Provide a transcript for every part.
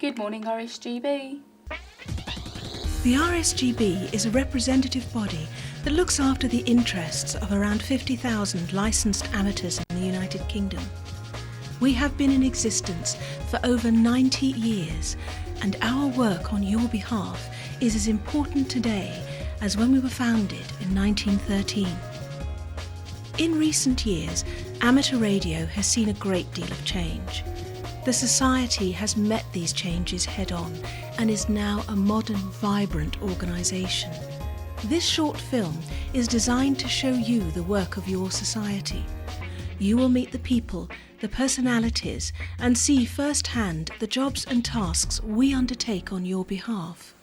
Good morning, R.S.G.B. The RSGB is a representative body that looks after the interests of around 50,000 licensed amateurs in the United Kingdom. We have been in existence for over 90 years, and our work on your behalf is as important today as when we were founded in 1913. In recent years, amateur radio has seen a great deal of change. The Society has met these changes head-on and is now a modern, vibrant organisation. This short film is designed to show you the work of your society. You will meet the people, the personalities, and see firsthand the jobs and tasks we undertake on your behalf.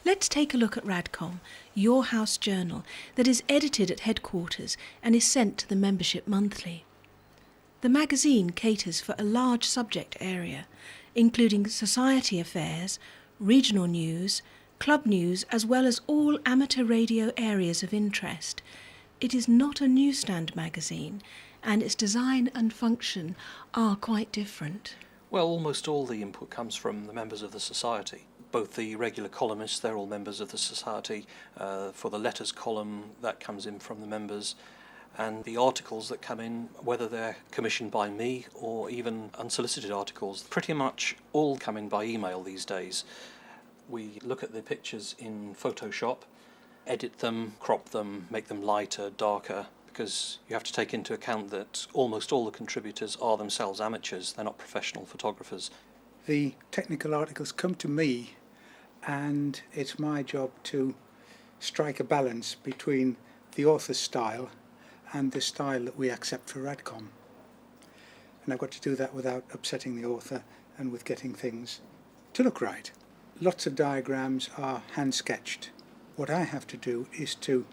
Let's take a look at RadCom, your house journal that is edited at headquarters and is sent to the membership monthly. The magazine caters for a large subject area, including society affairs, regional news, club news, as well as all amateur radio areas of interest. It is not a newsstand magazine, and its design and function are quite different. Well, almost all the input comes from the members of the Society. Both the regular columnists, they're all members of the Society. For the letters column, that comes in from the members. And the articles that come in, whether they're commissioned by me or even unsolicited articles, pretty much all come in by email these days. We look at the pictures in Photoshop, edit them, crop them, make them lighter, darker, because you have to take into account that almost all the contributors are themselves amateurs, they're not professional photographers. The technical articles come to me, and it's my job to strike a balance between the author's style and the style that we accept for RadCom. And I've got to do that without upsetting the author and with getting things to look right. Lots of diagrams are hand-sketched. What I have to do is to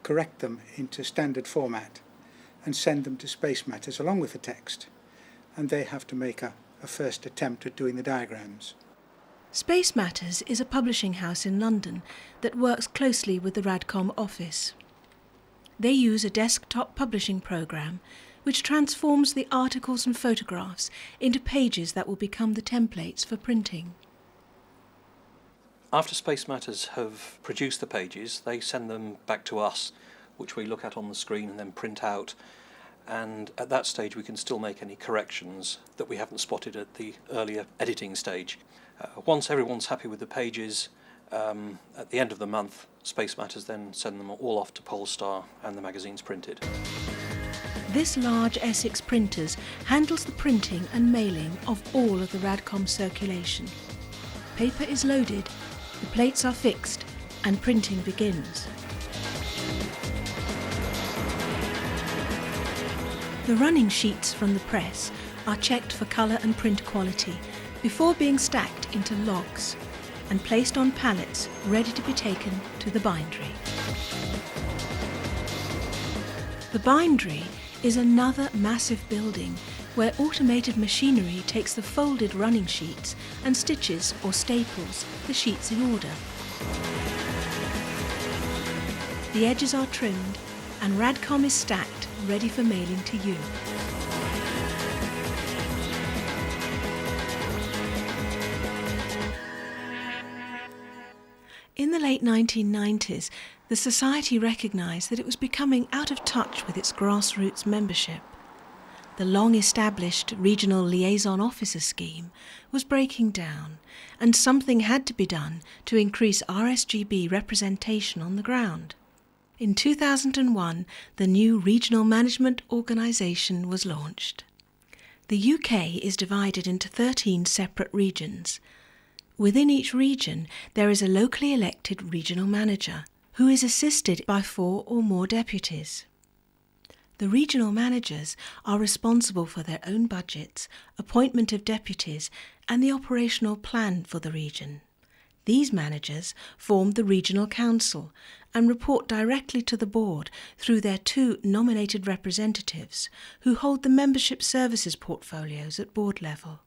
correct them into standard format and send them to Space Matters along with the text, and they have to make a first attempt at doing the diagrams. Space Matters is a publishing house in London that works closely with the RadCom office. They use a desktop publishing program which transforms the articles and photographs into pages that will become the templates for printing. After Space Matters have produced the pages, they send them back to us, which we look at on the screen and then print out. And at that stage we can still make any corrections that we haven't spotted at the earlier editing stage. Once everyone's happy with the pages, at the end of the month, Space Matters then send them all off to Polestar and the magazine's printed. This large Essex printers handles the printing and mailing of all of the RadCom circulation. Paper is loaded, the plates are fixed, and printing begins. The running sheets from the press are checked for colour and print quality before being stacked into logs and placed on pallets ready to be taken to the bindery. The bindery is another massive building where automated machinery takes the folded running sheets and stitches or staples the sheets in order. The edges are trimmed and RadCom is stacked ready for mailing to you. In the late 1990s, the Society recognised that it was becoming out of touch with its grassroots membership. The long-established Regional Liaison Officer scheme was breaking down, and something had to be done to increase RSGB representation on the ground. In 2001, the new Regional Management Organisation was launched. The UK is divided into 13 separate regions. Within each region, there is a locally elected regional manager, who is assisted by 4 or more deputies. The regional managers are responsible for their own budgets, appointment of deputies, and the operational plan for the region. These managers form the Regional Council and report directly to the board through their 2 nominated representatives who hold the membership services portfolios at board level.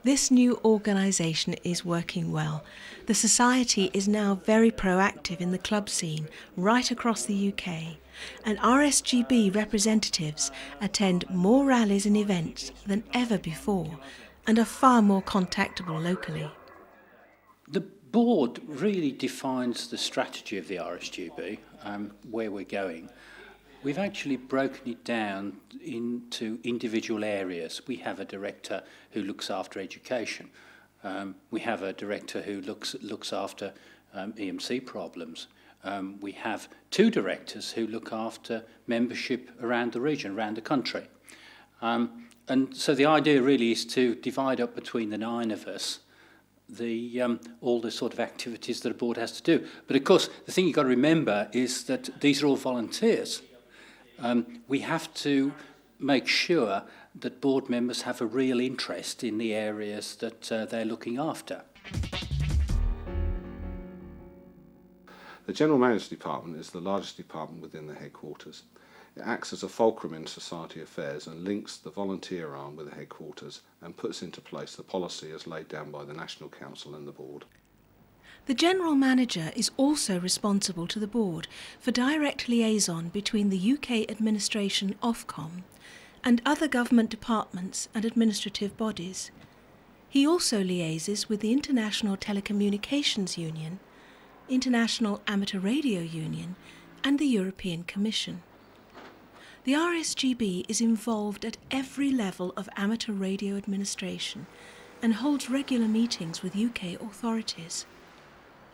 This new organisation is working well. The Society is now very proactive in the club scene right across the UK, and RSGB representatives attend more rallies and events than ever before and are far more contactable locally. The board really defines the strategy of the RSGB, where we're going. We've actually broken it down into individual areas. We have a director who looks after education. We have a director who looks after EMC problems. We have two directors who look after membership around the region, around the country. And so the idea really is to divide up between the 9 of us all the sort of activities that a board has to do. But of course, the thing you've got to remember is that these are all volunteers. We have to make sure that board members have a real interest in the areas that they're looking after. The General Manager's Department is the largest department within the headquarters. It acts as a fulcrum in society affairs and links the volunteer arm with the headquarters and puts into place the policy as laid down by the National Council and the board. The General Manager is also responsible to the board for direct liaison between the UK administration Ofcom and other government departments and administrative bodies. He also liaises with the International Telecommunications Union, International Amateur Radio Union and the European Commission. The RSGB is involved at every level of amateur radio administration and holds regular meetings with UK authorities.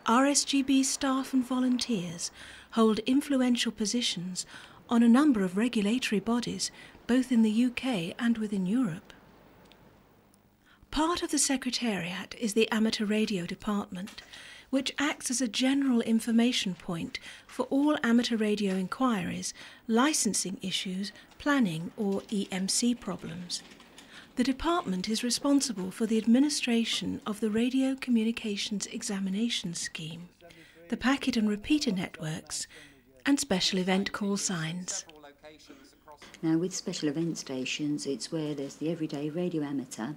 RSGB staff and volunteers hold influential positions on a number of regulatory bodies, both in the UK and within Europe. Part of the Secretariat is the Amateur Radio Department, which acts as a general information point for all amateur radio inquiries, licensing issues, planning or EMC problems. The department is responsible for the administration of the Radio Communications Examination Scheme, the packet and repeater networks, and special event call signs. Now with special event stations, it's where there's the everyday radio amateur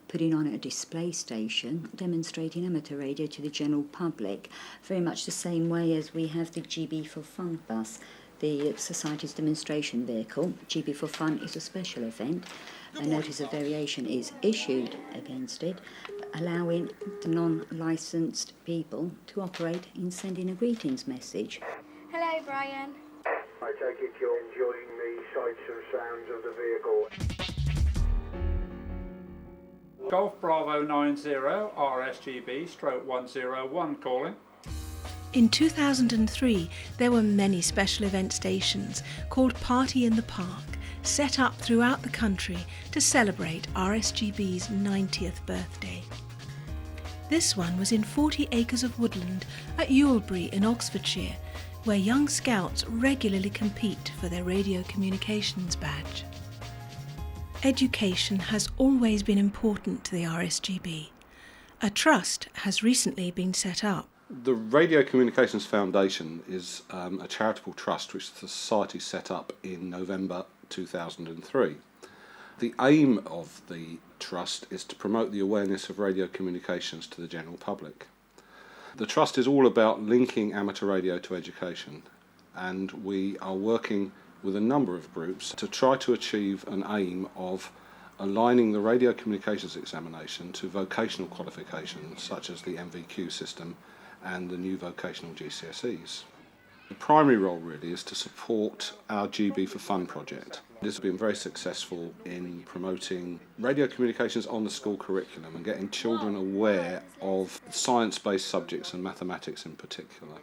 putting on a display station demonstrating amateur radio to the general public, very much the same way as we have the GB for Fun bus, the Society's demonstration vehicle. GB for Fun is a special event. A notice of variation is issued against it, allowing the non-licensed people to operate in sending a greetings message. Hello, Brian. I take it you're enjoying the sights and sounds of the vehicle. Golf Bravo 90 RSGB stroke 101 calling. In 2003, there were many special event stations called Party in the Park, set up throughout the country to celebrate RSGB's 90th birthday. This one was in 40 acres of woodland at Ewelbury in Oxfordshire, where young scouts regularly compete for their radio communications badge. Education has always been important to the RSGB. A trust has recently been set up. The Radio Communications Foundation is a charitable trust which the Society set up in November 2003. The aim of the trust is to promote the awareness of radio communications to the general public. The trust is all about linking amateur radio to education, and we are working with a number of groups to try to achieve an aim of aligning the radio communications examination to vocational qualifications such as the MVQ system and the new vocational GCSEs. The primary role really is to support our GB for Fun project. This has been very successful in promoting radio communications on the school curriculum and getting children aware of science-based subjects and mathematics in particular.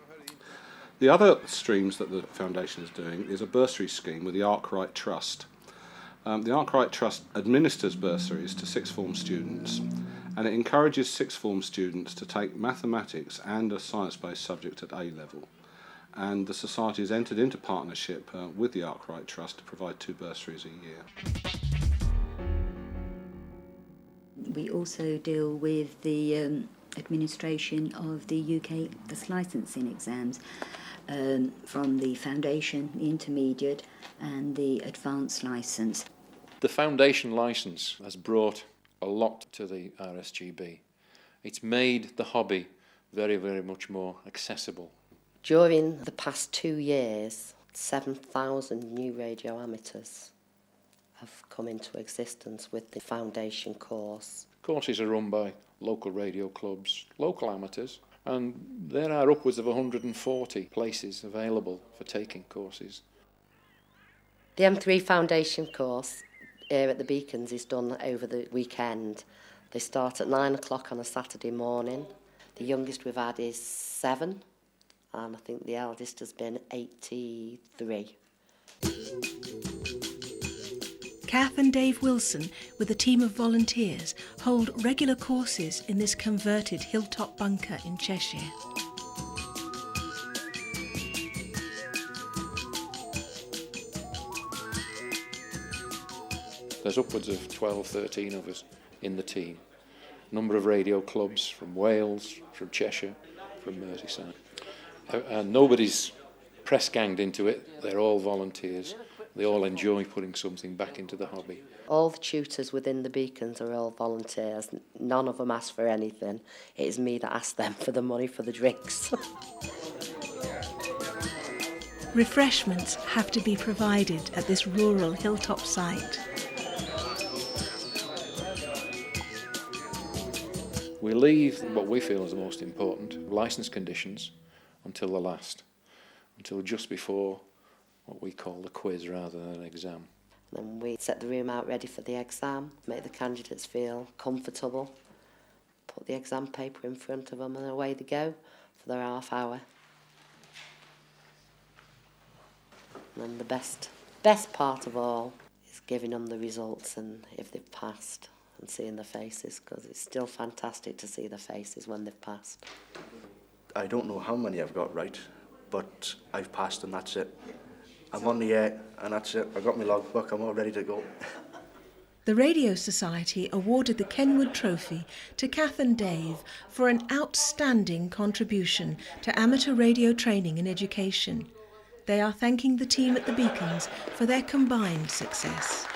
The other streams that the Foundation is doing is a bursary scheme with the Arkwright Trust. The Arkwright Trust administers bursaries to sixth form students, and it encourages sixth form students to take mathematics and a science-based subject at A level. And the Society has entered into partnership with the Arkwright Trust to provide 2 bursaries a year. We also deal with the administration of the UK licensing exams from the foundation, the intermediate and the advanced licence. The foundation licence has brought a lot to the RSGB. It's made the hobby very, very much more accessible. During the past 2 years, 7,000 new radio amateurs have come into existence with the foundation course. Courses are run by local radio clubs, local amateurs, and there are upwards of 140 places available for taking courses. The M3 foundation course here at the Beacons is done over the weekend. They start at 9 o'clock on a Saturday morning. The youngest we've had is 7, and I think the eldest has been 83. Kath and Dave Wilson, with a team of volunteers, hold regular courses in this converted hilltop bunker in Cheshire. There's upwards of 12, 13 of us in the team. A number of radio clubs from Wales, from Cheshire, from Merseyside. And nobody's press-ganged into it. They're all volunteers. They all enjoy putting something back into the hobby. All the tutors within the Beacons are all volunteers. None of them ask for anything. It is me that asks them for the money for the drinks. Refreshments have to be provided at this rural hilltop site. We leave what we feel is the most important, licence conditions, until the last, until just before what we call the quiz rather than an exam. Then we set the room out ready for the exam, make the candidates feel comfortable, put the exam paper in front of them, and away they go for their half hour. And then the best part of all is giving them the results and if they've passed and seeing their faces, because it's still fantastic to see their faces when they've passed. I don't know how many I've got right, but I've passed and that's it. I'm on the air and that's it. I've got my logbook, I'm all ready to go. The Radio Society awarded the Kenwood Trophy to Kath and Dave for an outstanding contribution to amateur radio training and education. They are thanking the team at the Beacons for their combined success.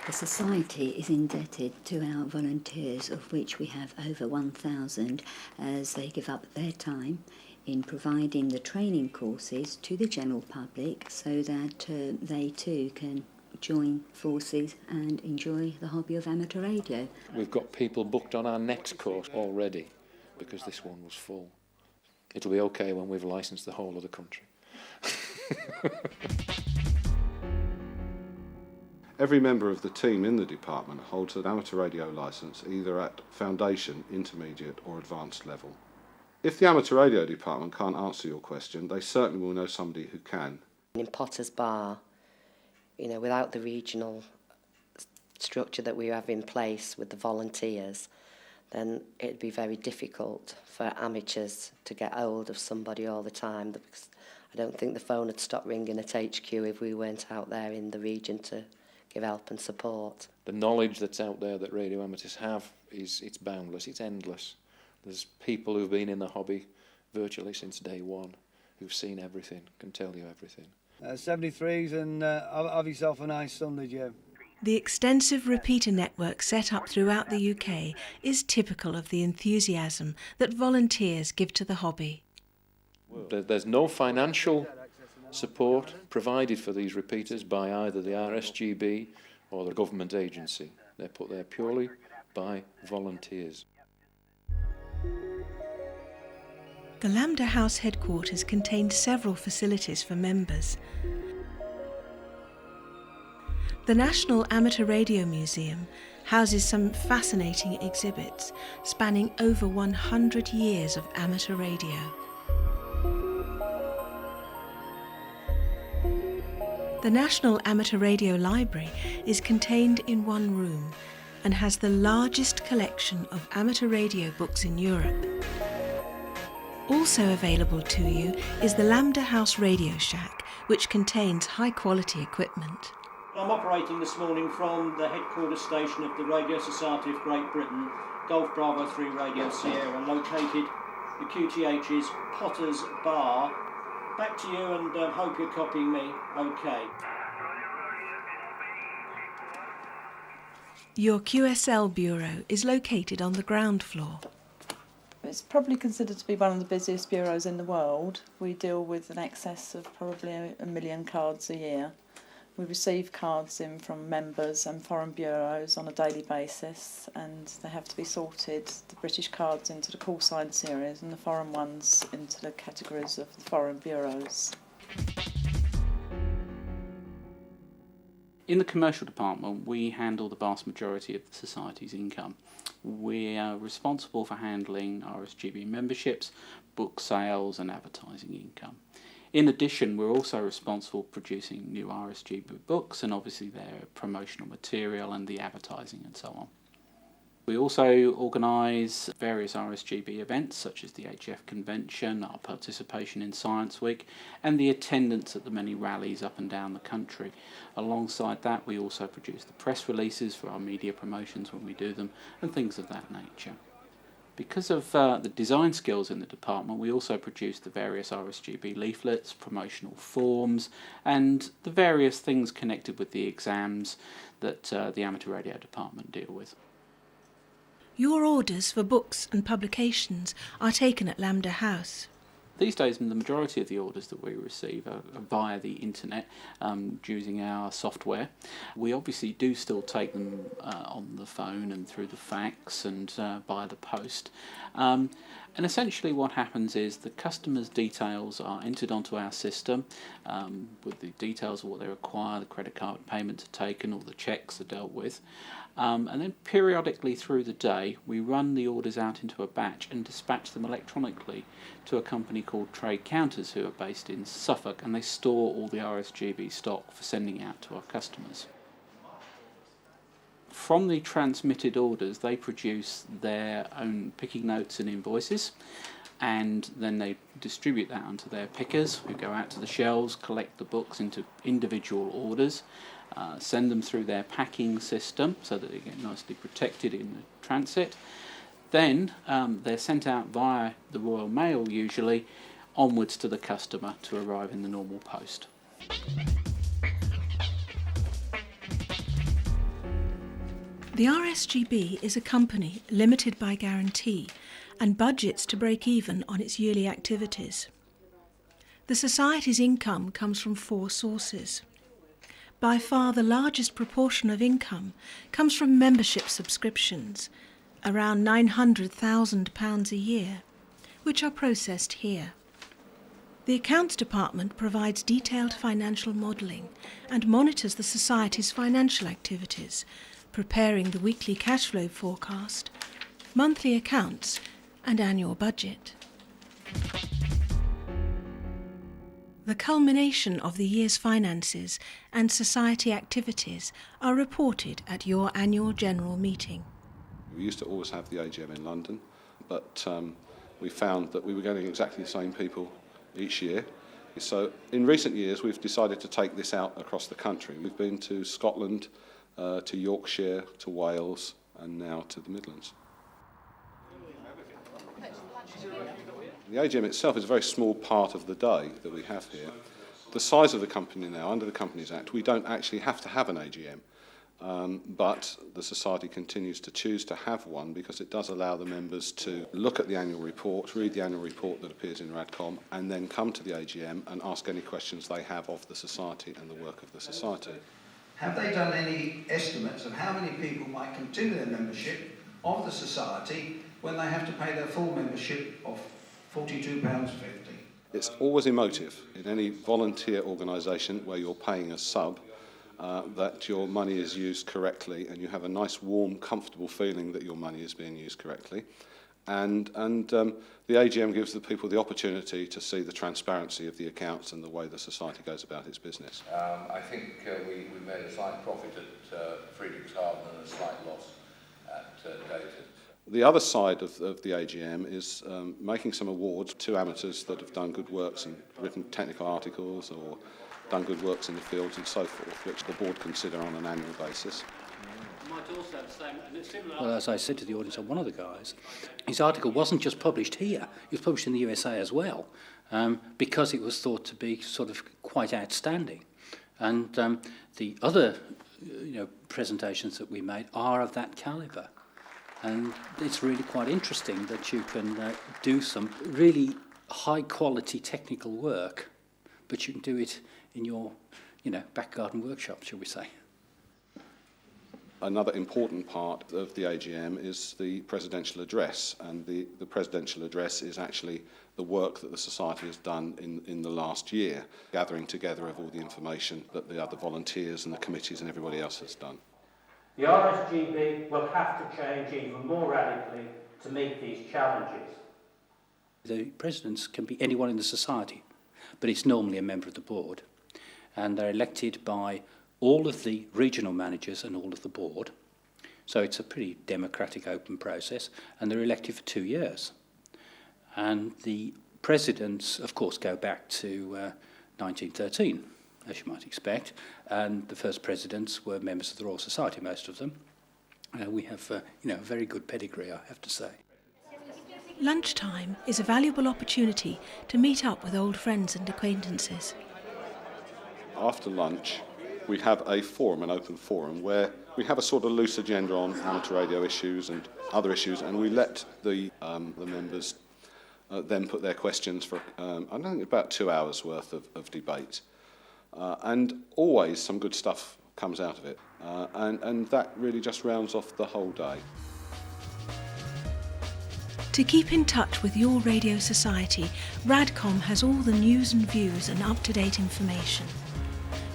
The Society is indebted to our volunteers, of which we have over 1,000, as they give up their time in providing the training courses to the general public so that they too can join forces and enjoy the hobby of amateur radio. We've got people booked on our next course already because this one was full. It'll be okay when we've licensed the whole of the country. Every member of the team in the department holds an amateur radio licence either at foundation, intermediate or advanced level. If the amateur radio department can't answer your question, they certainly will know somebody who can. In Potter's Bar, without the regional structure that we have in place with the volunteers, then it'd be very difficult for amateurs to get hold of somebody all the time, because I don't think the phone would stop ringing at HQ if we weren't out there in the region to give help and support. The knowledge that's out there that radio amateurs have it's boundless, it's endless. There's people who've been in the hobby virtually since day one, who've seen everything, can tell you everything. 73s and have yourself a nice Sunday, Joe. The extensive repeater network set up throughout the UK is typical of the enthusiasm that volunteers give to the hobby. There's no financial support provided for these repeaters by either the R.S.G.B. or the government agency. They're put there purely by volunteers. The Lambda House headquarters contained several facilities for members. The National Amateur Radio Museum houses some fascinating exhibits spanning over 100 years of amateur radio. The National Amateur Radio Library is contained in one room and has the largest collection of amateur radio books in Europe. Also available to you is the Lambda House Radio Shack, which contains high-quality equipment. I'm operating this morning from the headquarters station of the Radio Society of Great Britain, Golf Bravo 3 Radio Sierra, located the QTH's Potter's Bar. Back to you, and hope you're copying me okay. Your QSL bureau is located on the ground floor. It's probably considered to be one of the busiest bureaus in the world. We deal with an excess of probably 1 million cards a year. We receive cards in from members and foreign bureaus on a daily basis, and they have to be sorted, the British cards into the call sign series and the foreign ones into the categories of the foreign bureaus. In the commercial department, we handle the vast majority of the Society's income. We are responsible for handling RSGB memberships, book sales and advertising income. In addition, we're also responsible for producing new RSGB books and obviously their promotional material and the advertising and so on. We also organise various RSGB events such as the HF convention, our participation in Science Week and the attendance at the many rallies up and down the country. Alongside that, we also produce the press releases for our media promotions when we do them and things of that nature. Because of the design skills in the department, we also produce the various RSGB leaflets, promotional forms and the various things connected with the exams that the amateur radio department deal with. Your orders for books and publications are taken at Lambda House. These days, the majority of the orders that we receive are via the internet, using our software. We obviously do still take them on the phone and through the fax and by the post. And essentially what happens is the customer's details are entered onto our system with the details of what they require, the credit card payments are taken, all the checks are dealt with. And then periodically through the day we run the orders out into a batch and dispatch them electronically to a company called Trade Counters who are based in Suffolk, and they store all the RSGB stock for sending out to our customers. From the transmitted orders they produce their own picking notes and invoices, and then they distribute that onto their pickers who go out to the shelves, collect the books into individual orders, send them through their packing system so that they get nicely protected in the transit. Then they're sent out via the Royal Mail usually onwards to the customer to arrive in the normal post. The RSGB is a company limited by guarantee and budgets to break even on its yearly activities. The Society's income comes from 4 sources. By far the largest proportion of income comes from membership subscriptions, around £900,000 a year, which are processed here. The Accounts Department provides detailed financial modelling and monitors the Society's financial activities, preparing the weekly cash flow forecast, monthly accounts and annual budget. The culmination of the year's finances and Society activities are reported at your annual general meeting. We used to always have the AGM in London, but we found that we were getting exactly the same people each year. So in recent years we've decided to take this out across the country. We've been to Scotland, to Yorkshire, to Wales and now to the Midlands. The AGM itself is a very small part of the day that we have here. The size of the company now, under the Companies Act, we don't actually have to have an AGM, but the Society continues to choose to have one because it does allow the members to look at the annual report, read the annual report that appears in RadCom, and then come to the AGM and ask any questions they have of the Society and the work of the Society. Have they done any estimates of how many people might continue their membership of the Society when they have to pay their full membership of £42.50? It's always emotive in any volunteer organisation where you're paying a sub that your money is used correctly and you have a nice, warm, comfortable feeling that your money is being used correctly. And the AGM gives the people the opportunity to see the transparency of the accounts and the way the Society goes about its business. I think we made a slight profit at Friedrichshafen and a slight loss at Dayton. The other side of the AGM is making some awards to amateurs that have done good works and written technical articles or done good works in the fields and so forth, which the board consider on an annual basis. Well, as I said to the audience on one of the guys, his article wasn't just published here, it was published in the USA as well, because it was thought to be sort of quite outstanding. And the other presentations that we made are of that calibre. And it's really quite interesting that you can do some really high-quality technical work, but you can do it in your back garden workshop, shall we say. Another important part of the AGM is the presidential address, and the presidential address is actually the work that the Society has done in the last year, gathering together of all the information that the other volunteers and the committees and everybody else has done. The RSGB will have to change even more radically to meet these challenges. The presidents can be anyone in the Society, but it's normally a member of the board, and they're elected by all of the regional managers and all of the board. So it's a pretty democratic, open process, and they're elected for 2 years. And the presidents, of course, go back to 1913, as you might expect, and the first presidents were members of the Royal Society, most of them. We have a very good pedigree, I have to say. Lunchtime is a valuable opportunity to meet up with old friends and acquaintances. After lunch, we have a forum, an open forum, where we have a sort of loose agenda on amateur radio issues and other issues, and we let the members then put their questions for, I think, about 2 hours worth of debate. And always some good stuff comes out of it, and that really just rounds off the whole day. To keep in touch with your radio society, RadCom has all the news and views and up-to-date information.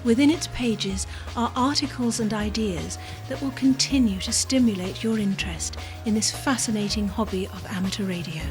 Within its pages are articles and ideas that will continue to stimulate your interest in this fascinating hobby of amateur radio.